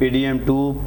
PDM 2,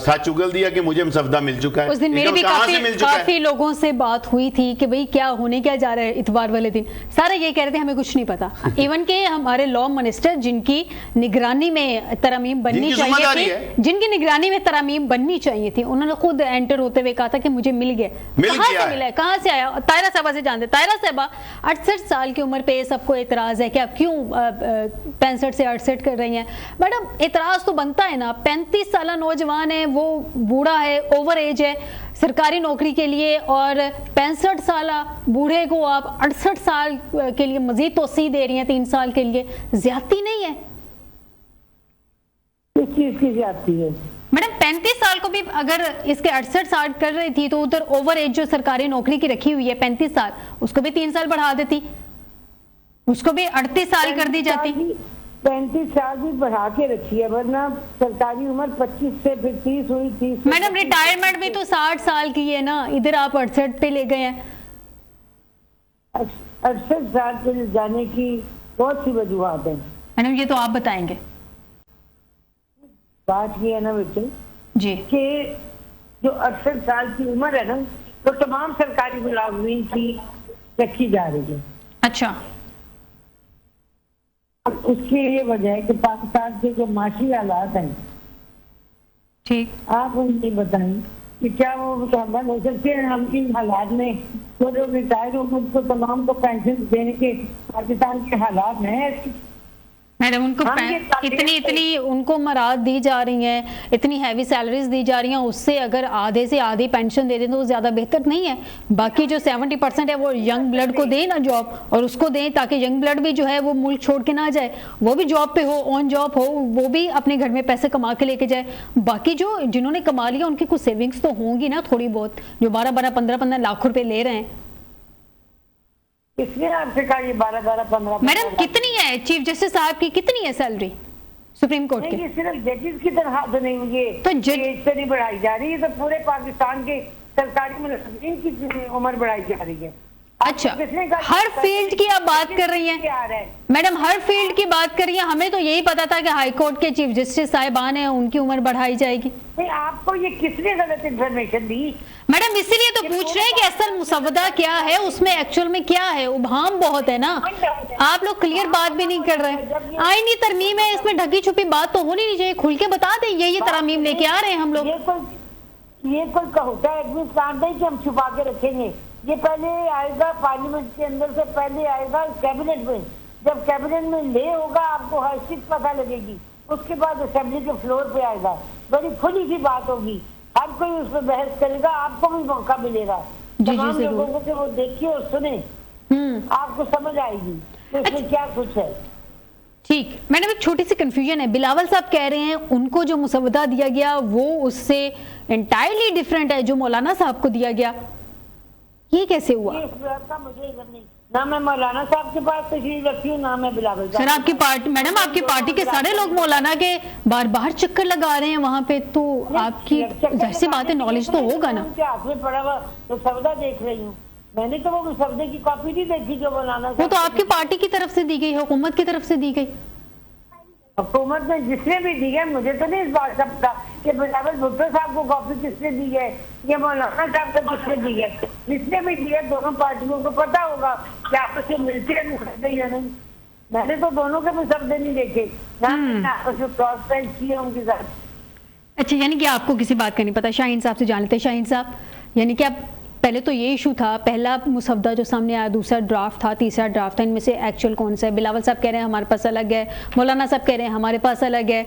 سچ اگل دیا کہ مجھے مسودہ مل چکا ہے. اس دن میرے بھی کافی لوگوں سے بات ہوئی تھی کہ بھئی کیا ہونے کیا جا رہا ہے اتوار والے دن. سارے یہ کہہ رہے تھے ہمیں کچھ نہیں پتا. ایون کہ ہمارے لا منسٹر جن کی نگرانی میں ترامیم بننی چاہیے تھی, جن کی نگرانی میں ترامیم بننی چاہیے تھی, انہوں نے خود انٹر ہوتے ہوئے کہا تھا کہ مجھے مل گیا. کہاں سے ملا ہے, کہاں سے آیا؟ طاہرہ صاحبہ سے جانتے. طاہرہ صاحبہ 68 سال کی عمر پہ سب کو اعتراض ہے کہ آپ کیوں 65 سے 68 کر رہی ہیں. میڈم اعتراض تو بنتا ہے نا, 35 سالہ نوجوان ہے, وہ بوڑھا ہے, اوور ایج ہے سرکاری نوکری کے لیے, اور 65 سالہ بوڑھے کو آپ 68 سال کے لیے مزید توسیع دے رہی ہیں 3 سال کے لیے. زیادتی نہیں ہے؟ کس چیز کی زیادتی ہے میڈم؟ 35 سال کو بھی اگر اس کے 68 سال کر رہی تھی تو ادھر اوور ایج جو سرکاری نوکری کی رکھی ہوئی ہے 35 سال, اس کو بھی 3 سال بڑھا دیتی, اس کو بھی 38 سال کر دی جاتی. 35 سال بھی بڑھا کے رکھی ہے, ورنہ سرکاری عمر 25 سے پھر 30 ہوئی. 30 میڈم ریٹائرمنٹ بھی تو 60 سال کی ہے نا, ادھر آپ 68 پہ لے گئے ہیں. 68 سال پہ جانے کی بہت سی وجوہات ہیں میڈم, یہ تو آپ بتائیں گے. بات یہ ہے نا بیٹے جی کہ جو 68 سال کی عمر ہے نا تو تمام سرکاری ملازمین کی رکھی جا رہی ہے. اچھا, اس کی یہ وجہ ہے کہ پاکستان کے جو معاشی حالات ہیں, ٹھیک, آپ ان کی بتائیں کہ کیا وہ مکمل ہو سکتے ہیں؟ ہم ان حالات میں وہ جو ریٹائر ہو ان کو تمام کو پینشن دینے کے پاکستان کے حالات ہیں. میڈم ان کو اتنی ان کو مراد دی جا رہی ہیں, اتنی ہیوی سیلریز دی جا رہی ہیں, اس سے اگر آدھے سے آدھی پینشن دے دیں تو وہ زیادہ بہتر نہیں ہے؟ باقی جو 70% ہے وہ ینگ بلڈ کو دیں نا جاب, اور اس کو دیں تاکہ ینگ بلڈ بھی جو ہے وہ ملک چھوڑ کے نہ جائے, وہ بھی جاب پہ ہو, آن جاب ہو, وہ بھی اپنے گھر میں پیسے کما کے لے کے جائے. باقی جو جنہوں نے کما لیا ان کی کچھ سیونگز تو ہوں گی نا تھوڑی بہت, جو 12-15 لاکھ روپے لے رہے ہیں. کس نے آپ سے کہا یہ 12-15 میڈم کتنی ہے چیف جسٹس صاحب کی, کتنی ہے سیلری سپریم کورٹ کی؟ صرف ججز کی طرح تو نہیں ہوئی, تو ایج سے نہیں بڑھائی جا رہی ہے, تو پورے پاکستان کے سرکاری ملازمین کی عمر بڑھائی جا رہی ہے. اچھا, ہر فیلڈ کی آپ بات کر رہی ہیں میڈم, ہر فیلڈ کی بات کر رہی ہیں. ہمیں تو یہی پتا تھا کہ ہائی کورٹ کے چیف جسٹس صاحبان ہیں, ان کی عمر بڑھائی جائے گی. نہیں, آپ کو یہ کس نے غلط انفارمیشن دی؟ میڈم اسی لیے تو پوچھ رہے ہیں کہ اصل مسودہ کیا ہے, اس میں ایکچوئل میں کیا ہے. ابہام بہت ہے نا, آپ لوگ کلیئر بات بھی نہیں کر رہے. آئینی ترمیم ہے, اس میں ڈھکی چھپی بات تو ہونی نہیں چاہیے, کھل کے بتا دیں یہ ترامیم لے کے آ رہے ہیں ہم لوگ. یہ کوئی ہوتا ہے ایڈمنسٹریشن نہیں کہ ہم چھپا کے رکھیں گے. یہ پہلے آئے گا پارلیمنٹ کے اندر سے, پہلے آئے گا کیبنٹ میں, جب کیبنٹ میں لے ہوگا آپ کو حیثیت پتہ لگے گی, اس کے بعد اسمبلی کے فلور پہ آئے گا, بڑی کھلی سی بات ہوگی, ہر کوئی اس پہ بحث کرے گا, آپ کو بھی موقع ملے گا. تمام لوگوں کو کہ وہ دیکھیے اور سنیں, آپ کو سمجھ آئے گی اس میں کیا کچھ ہے. ٹھیک میڈم, ایک چھوٹی سی کنفیوژن ہے. بلاول صاحب کہہ رہے ہیں ان کو جو مسودہ دیا گیا وہ اس سے انٹائرلی ڈیفرنٹ ہے جو مولانا صاحب کو دیا گیا. یہ کیسے ہوا؟ نہ میں مولانا صاحب کے پاس تشریف رکھتی ہوں, نہ میں بلاول صاحب. سر آپ کی پارٹی, میڈم آپ کی پارٹی کے سارے لوگ مولانا کے بار بار چکر لگا رہے ہیں وہاں پہ, تو آپ کی ظاہر سی بات ہے نالج تو ہوگا نا. ہاتھ میں پڑا ہوا مسودہ دیکھ رہی ہوں, میں نے تو وہ مسودے کی کاپی نہیں دیکھی جو مولانا صاحب. وہ تو آپ کی پارٹی کی طرف سے دی گئی, حکومت کی طرف سے دی گئی. حکومت نے جس نے بھی دی ہے, مجھے تو نہیں اس بات کا پتا کہ بلاول بھٹو صاحب کو کاپی کس نے دی ہے یا مولانا صاحب کو کس نے دی ہے. جس نے بھی دی ہے دونوں پارٹیوں کو پتا ہوگا کہ آپس میں ملتے ہیں مسودے یا نہیں. میں نے تو دونوں کے مسودے نہیں دیکھے, آپس میں کراس پیچ کیے ان کے ساتھ. اچھا, یعنی کہ آپ کو کسی بات کا نہیں پتا. شاہین صاحب سے جان لیتے ہیں. شاہین صاحب, یعنی کہ آپ پہلے تو یہ ایشو تھا, پہلا مسودہ جو سامنے آیا, دوسرا ڈرافٹ تھا, تیسرا ڈرافٹ تھا, ان میں سے ایکچوئل کون سا ہے؟ بلاول صاحب کہہ رہے ہیں ہمارے پاس الگ ہے, مولانا صاحب کہہ رہے ہیں ہمارے پاس الگ ہے.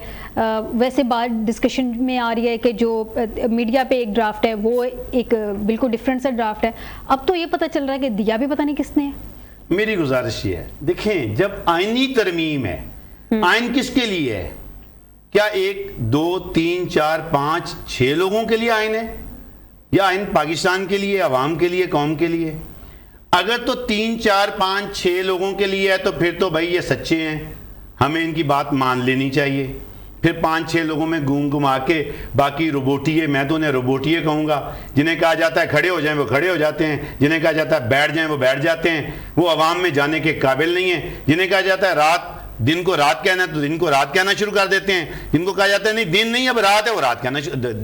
ویسے بات ڈسکشن میں آ رہی ہے کہ جو میڈیا پہ ایک ڈرافٹ ہے وہ ایک بالکل ڈفرینٹ سا ڈرافٹ ہے. اب تو یہ پتہ چل رہا ہے کہ دیا بھی پتہ نہیں کس نے ہے. میری گزارش یہ ہے, دیکھیں جب آئینی ترمیم ہے, آئین کس کے لیے ہے؟ کیا 1 2 3 4 5 6 لوگوں کے لیے آئین ہے, یا آئین پاکستان کے لیے, عوام کے لیے, قوم کے لیے؟ اگر تو 3 4 5 6 لوگوں کے لیے ہے تو پھر تو بھائی یہ سچے ہیں, ہمیں ان کی بات مان لینی چاہیے. پھر 5 6 لوگوں میں گھما کے باقی روبوٹیے, میں تو انہیں روبوٹیے کہوں گا, جنہیں کہا جاتا ہے کھڑے ہو جائیں وہ کھڑے ہو جاتے ہیں, جنہیں کہا جاتا ہے بیٹھ جائیں وہ بیٹھ جاتے ہیں, وہ عوام میں جانے کے قابل نہیں ہیں, جنہیں کہا جاتا ہے رات دن کو رات کہنا ہے تو دن کو رات کہنا شروع کر دیتے ہیں. جن کو کہا جاتا ہے نہیں دن نہیں اب رات ہے, وہ رات کہنا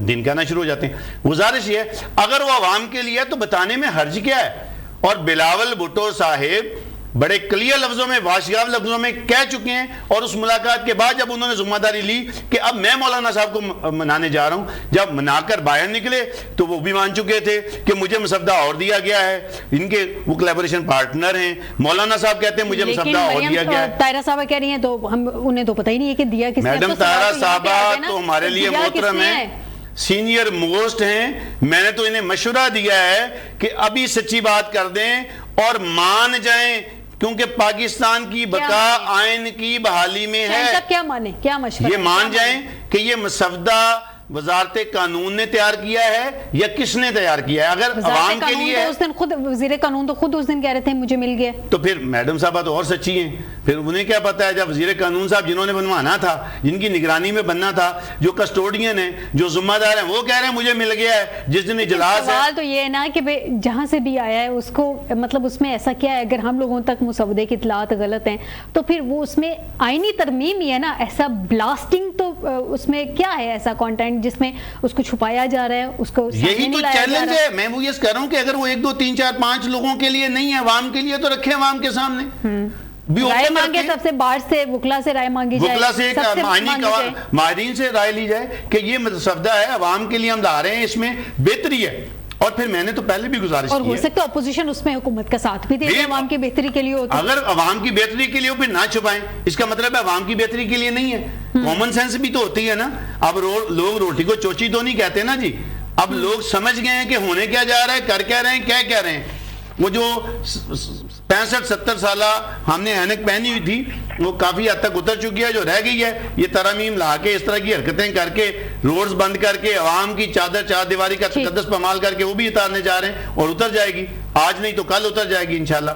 دن کہنا شروع ہو جاتے ہیں. گزارش یہ ہے اگر وہ عوام کے لیے تو بتانے میں حرج کیا ہے. اور بلاول بھٹو صاحب بڑے کلیئر لفظوں میں, واشگاف لفظوں میں کہہ چکے ہیں, اور اس ملاقات کے بعد جب انہوں نے ذمہ داری لی کہ اب میں مولانا صاحب کو منانے جا رہا ہوں, جب منا کر باہر نکلے تو وہ بھی مان چکے تھے کہ مجھے مصفدہ اور دیا گیا ہے. ان کے وہ کولیبوریشن پارٹنر ہیں, مولانا صاحب کہتے ہیں مجھے مصفدہ اور دیا گیا ہے. طاہرہ صاحبہ کہہ رہی ہیں تو ہم انہیں تو پتہ ہی نہیں ہے کہ دیا کس نے. میڈم طاہرہ صاحبہ تو ہمارے لیے محترم ہیں, سینئر موسٹ ہیں. میں نے تو انہیں مشورہ دیا ہے کہ ابھی سچی بات کر دیں اور مان جائیں, کیونکہ پاکستان کی بقا آئین کی بحالی میں ہے. کیا مانے, کیا مشورہ, یہ مان جائیں کہ یہ مصفدہ وزارت قانون نے تیار کیا ہے یا کس نے تیار کیا ہے. اگر عوام کے لیے اس دن خود وزیر قانون تو خود اس دن کہہ رہے تھے مجھے مل گیا, تو پھر میڈم صاحبہ تو اور سچی ہیں. پھر انہیں کیا پتا ہے جب وزیر قانون صاحب جنہوں نے بنوانا تھا, جن کی نگرانی میں بننا تھا, جو کسٹوڈین ہیں, جو ذمہ دار ہیں, وہ کہہ رہے ہیں مجھے مل گیا ہے. جس دن اجلاس ہے, سوال تو یہ ہے نا کہ جہاں سے بھی آیا ہے اس کو مطلب اس میں ایسا کیا ہے, اگر ہم لوگوں تک مسودے کی اطلاعات غلط ہیں تو پھر وہ اس میں آئینی ترمیم ہی ہے نا. ایسا بلاسٹنگ تو اس میں کیا ہے ایسا کانٹینٹ جس میں اس کو چھپایا جا رہا ہے, اس کو یہی تو چیلنج ہے. میں وہ یہ کہہ رہا ہوں کہ اگر وہ 1 2 3 4 5 لوگوں کے لیے نہیں ہے, عوام کے لیے تو رکھیں عوام کے سامنے. رائے مانگے, سب سے باہر سے وکلا سے رائے مانگی جائے, وکلا سے ماہرین سے رائے لی جائے کہ یہ مصفدہ ہے عوام کے لیے ہم لا رہے ہیں, اس میں بہتری ہے. اور پھر میں نے تو پہلے بھی گزارش کی ہے, اور ہو سکتا ہے اپوزیشن اس میں حکومت کا ساتھ بھی دے دے عوام کی بہتری کے لیے. اگر عوام کی بہتری کے لیے ہو پھر نہ چھپائیں, اس کا مطلب ہے عوام کی بہتری کے لیے نہیں ہے. کامن سینس بھی تو ہوتی ہے نا. اب لوگ روٹی کو چوچی تو نہیں کہتے نا جی. اب لوگ سمجھ گئے ہیں کہ ہونے کیا جا رہا ہے, کر کیا رہے ہیں, کیا کہہ رہے ہیں. وہ جو 65-70 سالہ ہم نے اینک پہنی ہوئی تھی وہ کافی حد تک اتر چکی ہے. جو رہ گئی ہے یہ ترامیم لا کے اس طرح کی حرکتیں کر کے, روڈز بند کر کے, عوام کی چار دیواری کا تقدس پامال کر کے وہ بھی اتارنے جا رہے ہیں, اور اتر جائے گی. آج نہیں تو کل اتر جائے گی انشاءاللہ.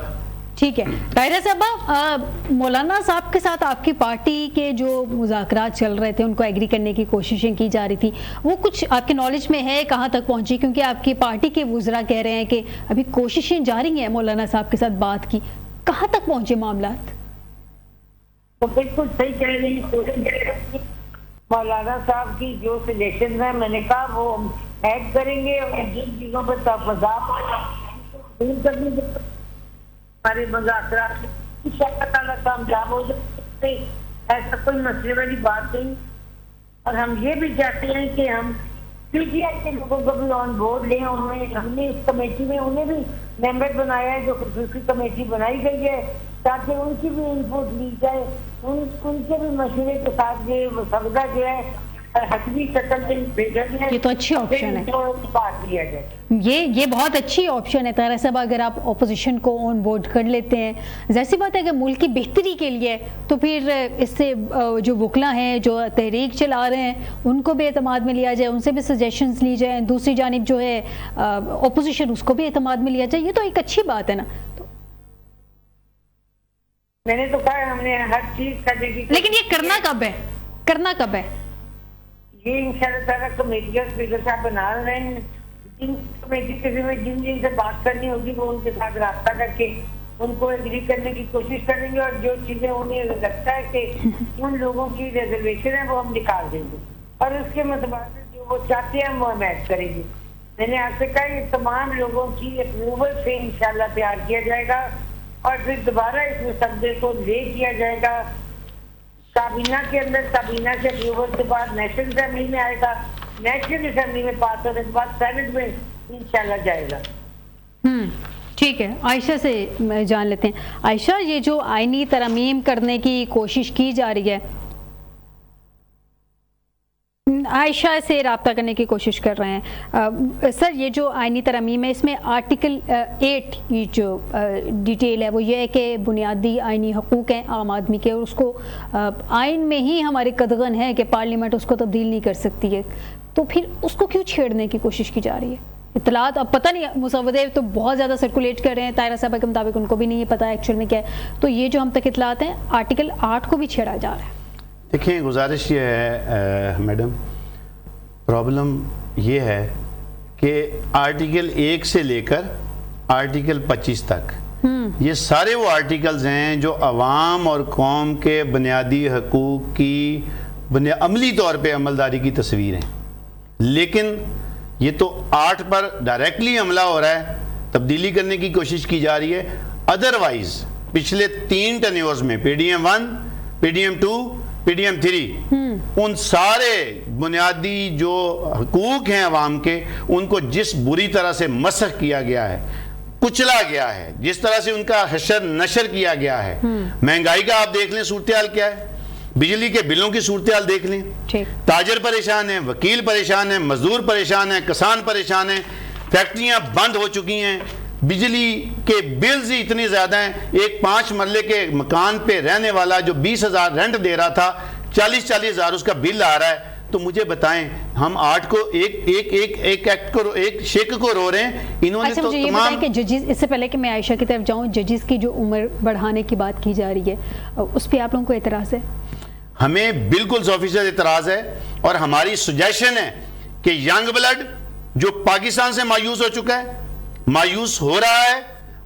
ٹھیک ہے. طاہرہ صاحبہ, مولانا صاحب کے ساتھ آپ کی پارٹی کے جو مذاکرات چل رہے تھے ان کو ایگری کرنے کی کوششیں کی جا رہی تھی, وہ کچھ آپ کے نالج میں ہے کہاں تک پہنچی؟ کیونکہ آپ کی پارٹی کے وزراء کہہ رہے ہیں کہ ابھی کوششیں جاری ہیں مولانا صاحب کے ساتھ بات کی, کہاں تک پہنچے معاملات؟ تو بالکل صحیح کہہ رہی ہیں. مولانا صاحب کی جو سلیکشن ہے میں نے کہا وہ ہم ایڈ کریں گے, اور جن چیزوں پر تفاضات دور کرنے کے ہمارے مذاکرات انشاءاللہ تعالیٰ کامیاب ہو جائے. ایسا کوئی مسئلے والی بات نہیں. اور ہم یہ بھی چاہتے ہیں کہ ہم پی ٹی آئی کے لوگوں کو بھی آن بورڈ لیں. ہم نے اس کمیٹی میں انہیں بھی ممبر بنایا ہے, جو خصوصی کمیٹی بنائی گئی ہے, تاکہ ان کی بھی انپوٹ لی جائے, ان کے بھی مشورے کے ساتھ یہ مصوبہ جو ہے حتمی شکل میں بھیجا جائے. یہ تو اچھی آپشن ہے, یہ بہت اچھی آپشن ہے طاہرہ صاحب. اگر آپ اپوزیشن کو آن بورڈ کر لیتے ہیں, ظاہر سی بات ہے کہ ملک کی بہتری کے لیے, تو پھر اس سے جو وکلا ہیں جو تحریک چلا رہے ہیں ان کو بھی اعتماد میں لیا جائے, ان سے بھی سجیشنز لی جائیں. دوسری جانب جو ہے اپوزیشن, اس کو بھی اعتماد میں لیا جائے. یہ تو ایک اچھی بات ہے نا. میں نے تو کہا ہم نے ہر چیز کرنے کی, لیکن یہ کرنا کب ہے, کرنا کب ہے؟ یہ انشاءاللہ تعالیٰ کمیٹی کا اسپیکر صاحب بنا رہے ہیں. جن کمیٹی کے ذمہ جن سے بات کرنی ہوگی وہ ان کے ساتھ رابطہ کر کے ان کو ایگری کرنے کی کوشش کریں گے, اور جو چیزیں انہیں لگتا ہے کہ ان لوگوں کی ریزرویشن ہے وہ ہم نکال دیں گے, اور اس کے مطابق جو وہ چاہتے ہیں وہ ہم ایڈ کریں گے. میں نے آپ سے کہا یہ تمام لوگوں کی اپروول سے انشاءاللہ تیار کیا جائے گا, اور پھر دوبارہ اس مسودے کو لے کیا جائے گا کابینہ کے اندر. کابینہ سے اپروول کے بعد نیشنل اسمبلی میں آئے گا, نیشنل اسمبلی میں پاس ہونے کے بعد سینٹ میں انشاءاللہ جائے گا. ٹھیک ہے, عائشہ سے جان لیتے ہیں. عائشہ, یہ جو آئینی ترمیم کرنے کی کوشش کی جا رہی ہے, عائشہ سے رابطہ کرنے کی کوشش کر رہے ہیں سر, یہ جو آئینی ترمیم ہے اس میں آرٹیکل 8 کی جو ڈیٹیل ہے وہ یہ ہے کہ بنیادی آئینی حقوق ہیں عام آدمی کے, اور اس کو آئین میں ہی ہمارے قدغن ہے کہ پارلیمنٹ اس کو تبدیل نہیں کر سکتی ہے. تو پھر اس کو کیوں چھیڑنے کی کوشش کی جا رہی ہے؟ اطلاعات اب پتہ نہیں, مسودے تو بہت زیادہ سرکولیٹ کر رہے ہیں طاہرہ صاحبہ کے مطابق, ان کو بھی نہیں پتہ ایکچوئل میں کیا ہے. تو یہ جو ہم تک اطلاعات ہیں آرٹیکل 8 کو بھی چھیڑا جا رہا ہے. دیکھیں, گزارش یہ ہے میڈم, پرابلم یہ ہے کہ آرٹیکل 1 سے لے کر آرٹیکل 25 تک یہ سارے وہ آرٹیکلز ہیں جو عوام اور قوم کے بنیادی حقوق کی عملی طور پہ عملداری کی تصویر ہیں، لیکن یہ تو آرٹ پر ڈائریکٹلی حملہ ہو رہا ہے، تبدیلی کرنے کی کوشش کی جا رہی ہے۔ ادروائز پچھلے 3 ٹینیورز میں PDM 1 PDM 2 PDM 3 ان سارے بنیادی جو حقوق ہیں عوام کے، ان کو جس بری طرح سے مسخ کیا گیا ہے، کچلا گیا ہے، جس طرح سے ان کا حشر نشر کیا گیا ہے۔ مہنگائی کا آپ دیکھ لیں صورتحال کیا ہے، بجلی کے بلوں کی صورتحال دیکھ لیں، تاجر پریشان ہیں، وکیل پریشان ہیں، مزدور پریشان ہیں، کسان پریشان ہیں، فیکٹریاں بند ہو چکی ہیں، بجلی کے بلز ہی اتنے زیادہ ہیں۔ ایک 5 مرلے کے مکان پہ رہنے والا جو 20,000 رینٹ دے رہا تھا، 40,000 اس کا بل آ رہا ہے۔ تو مجھے بتائیں، ہم آرٹ کو ایک شیک کو رو رہے ہیں، انہوں نے تو تمام کہ ججز، اس سے پہلے کہ میں عائشہ کی طرف جاؤں، ججز کی جو عمر بڑھانے کی بات کی جا رہی ہے، اس پہ آپ لوگوں کو اعتراض ہے؟ ہمیں بالکل 100% اعتراض ہے، اور ہماری سجیشن ہے کہ ینگ بلڈ جو پاکستان سے مایوس ہو چکا ہے، مایوس ہو رہا ہے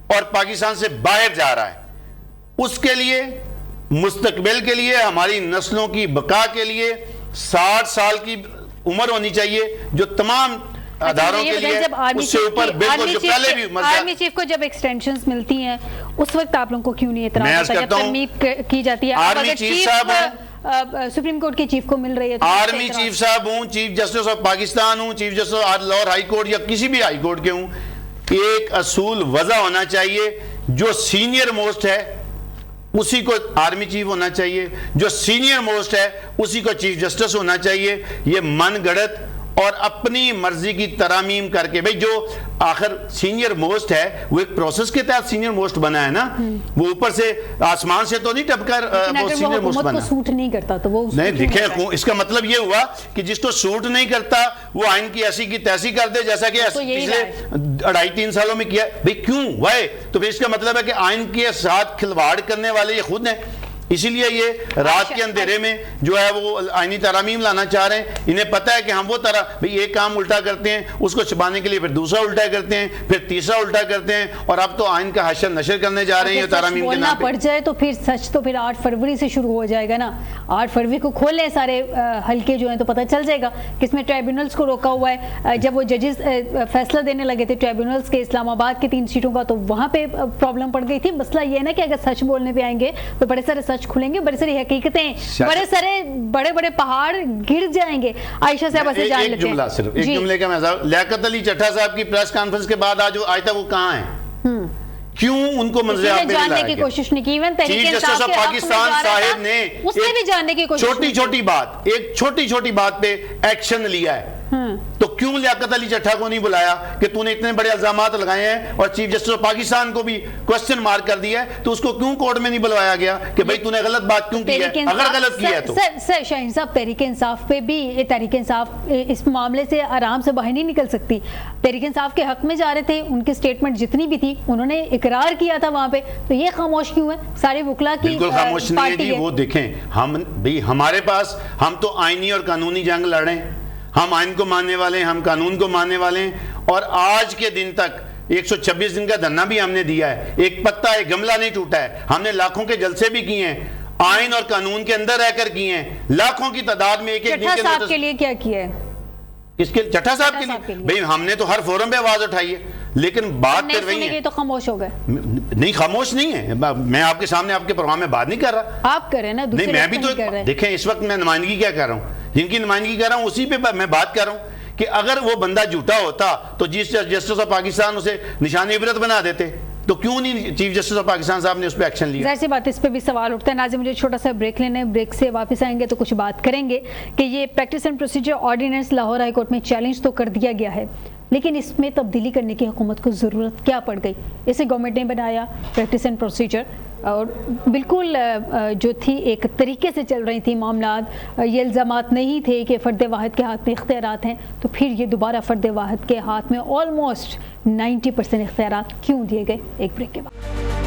اور پاکستان سے باہر جا رہا ہے، اس کے لیے مستقبل کے لیے، ہماری نسلوں کی بقا کے لیے 60 سال کی عمر ہونی چاہیے، جو تمام اداروں کے لیے اس سے اوپر بالکل جو پہلے بھی آرمی چیف کو جب ایکسٹینشنز ملتی ہیں اس وقت آپ لوگوں کو کیوں نہیں اعتراض ہوتا؟ جب ترمیم کی جاتی ہے، آرمی چیف صاحب سپریم کورٹ کے چیف کو مل رہی ہے، آرمی چیف صاحب ہوں، چیف جسٹس آف پاکستان ہوں، chief justice Lahore high court یا کسی بھی ہائی کورٹ کے ہوں، ایک اصول وضع ہونا چاہیے، جو سینئر موسٹ ہے اسی کو آرمی چیف ہونا چاہیے، جو سینئر موسٹ ہے اسی کو چیف جسٹس ہونا چاہیے۔ یہ من گڑت اور اپنی مرضی کی ترامیم کر کے، بھئی جو آخر سینئر موسٹ ہے وہ ایک پروسیس کے تحت سینئر موسٹ بنا ہے نا، وہ اوپر سے آسمان سے تو نہیں ٹپ کر وہ سینئر موسٹ بنا۔ اگر وہ حکومت کو سوٹ نہیں کرتا تو وہ نہیں، دیکھیں اس کا مطلب یہ ہوا کہ جس کو سوٹ نہیں کرتا وہ آئین کی ایسی کی تیسی کر دے، جیسا کہ پچھلے 2.5-3 سالوں میں کیا۔ بھئی کیوں؟ وائے؟ تو پھر اس کا مطلب ہے کہ آئین کے ساتھ کھلواڑ کرنے والے یہ خود ہیں، اسی لیے یہ رات کے اندھیرے میں جو ہے وہ آئینی ترامیم لانا چاہ رہے ہیں۔ انہیں پتہ ہے کہ ہم وہ طرح بھئی ایک کام الٹا کرتے ہیں، اس کو چھپانے کے لیے پھر دوسرا الٹا کرتے ہیں، پھر تیسرا الٹا کرتے ہیں، اور اب تو آئین کا حشر نشر کرنے جا رہے ہیں ترامیم کے نام پہ۔ پڑ جائے تو پھر سچ تو پھر 8 فروری سے شروع ہو جائے گا نا، 8 فروری کو کھولیں سارے حلقے جو ہیں تو پتہ چل جائے گا کس میں ٹرائبیونلز کو روکا ہوا ہے۔ جب وہ ججز فیصلہ دینے لگے تھے ٹرائبیونلز کے اسلام آباد کے 3 سیٹوں کا، تو وہاں پہ پرابلم پڑ گئی تھی۔ مسئلہ یہ ہے نا کہ اگر سچ بولنے پہ آئیں گے تو بڑے سارے سچ کھلیں گے، بڑے سارے حقیقتیں، بڑے سارے بڑے پہاڑ گر جائیں گے۔ عائشہ صاحبہ سے جان لیتے ہیں۔ ایک جملہ صرف، ایک جملے کا میں لیاقت علی چٹھا صاحب کی پریس کانفرنس کے بعد آج تک وہ کہاں ہیں؟ کیوں ان کو منظر عام پہ جاننے کی کوشش نہیں کی؟ ایون تحریک انصاف کے پاکستان صاحب نے اس نے بھی جاننے کی کوشش، چھوٹی چھوٹی بات پہ ایکشن لیا ہے، تو کیوں لیاقت علی چٹھا کو نہیں بلایا کہ تو نے اتنے بڑے الزامات لگائے ہیں اور چیف جسٹس آف پاکستان کو بھی کوسچن مارک کر دیا ہے، تو اس کو کیوں کورٹ میں نہیں بلوایا گیا کہ بھئی تو نے غلط بات کیوں کی ہے؟ اگر غلط کیا ہے تو سر شاہین صاحب، تحریک انصاف پہ بھی، تحریک انصاف اس معاملے سے آرام سے باہر نہیں نکل سکتی۔ تحریک انصاف کے حق میں جا رہے تھے، ان کی سٹیٹمنٹ جتنی بھی تھی انہوں نے اقرار کیا تھا وہاں پہ، تو یہ خاموش کیوں ہے؟ سارے وکلا کی بالکل خاموش نہیں ہے جی۔ وہ دیکھیں، ہمارے پاس، ہم تو آئینی اور قانونی جنگ لڑ رہے ہیں، ہم آئین کو ماننے والے ہیں، ہم قانون کو ماننے والے ہیں، اور آج کے دن تک 126 دن کا دھرنا بھی ہم نے دیا ہے، ایک پتا ایک گملہ نہیں ٹوٹا ہے، ہم نے لاکھوں کے جلسے بھی کیے ہیں، آئین اور قانون کے اندر رہ کر کیے ہیں، لاکھوں کی تعداد میں ایک ایک دن چٹھا صاحب کے لیے کیا کیا ہے؟ کس کے؟ چٹھا صاحب کے لیے بھئی ہم نے تو ہر فورم پہ آواز اٹھائی ہے، لیکن بات کر رہی ہیں تو خاموش ہو گئے۔ نہیں، خاموش نہیں ہے، میں آپ کے سامنے آپ کے پروگرام میں بات نہیں کر رہا، آپ کر رہے ہیں نا، نہیں میں بھی تو دیکھیں اس وقت میں نمائندگی کیا کر رہا ہوں، جن کی نمائندگی کر رہا ہوں اسی پہ میں بات کر رہا ہوں کہ اگر وہ بندہ جھوٹا ہوتا تو جسٹس آف پاکستان اسے نشان عبرت بنا دیتے، تو کیوں نہیں چیف جسٹس آف پاکستان صاحب نے اس پہ ایکشن لیا؟ ظاہر سی بات، اس پہ بھی سوال اٹھتا ہے۔ ناظرین مجھے چھوٹا سا بریک لینا ہے، بریک سے واپس آئیں گے تو کچھ بات کریں گے کہ یہ practice and procedure ordinance Lahore high court میں چیلنج تو کر دیا گیا ہے، لیکن اس میں تبدیلی کرنے کی حکومت کو ضرورت کیا پڑ گئی؟ اسے گورنمنٹ نے بنایا پریکٹس اینڈ پروسیجر، اور بالکل جو تھی ایک طریقے سے چل رہی تھی معاملات، یہ الزامات نہیں تھے کہ فرد واحد کے ہاتھ میں اختیارات ہیں، تو پھر یہ دوبارہ فرد واحد کے ہاتھ میں آلموسٹ 90% اختیارات کیوں دیے گئے؟ ایک بریک کے بعد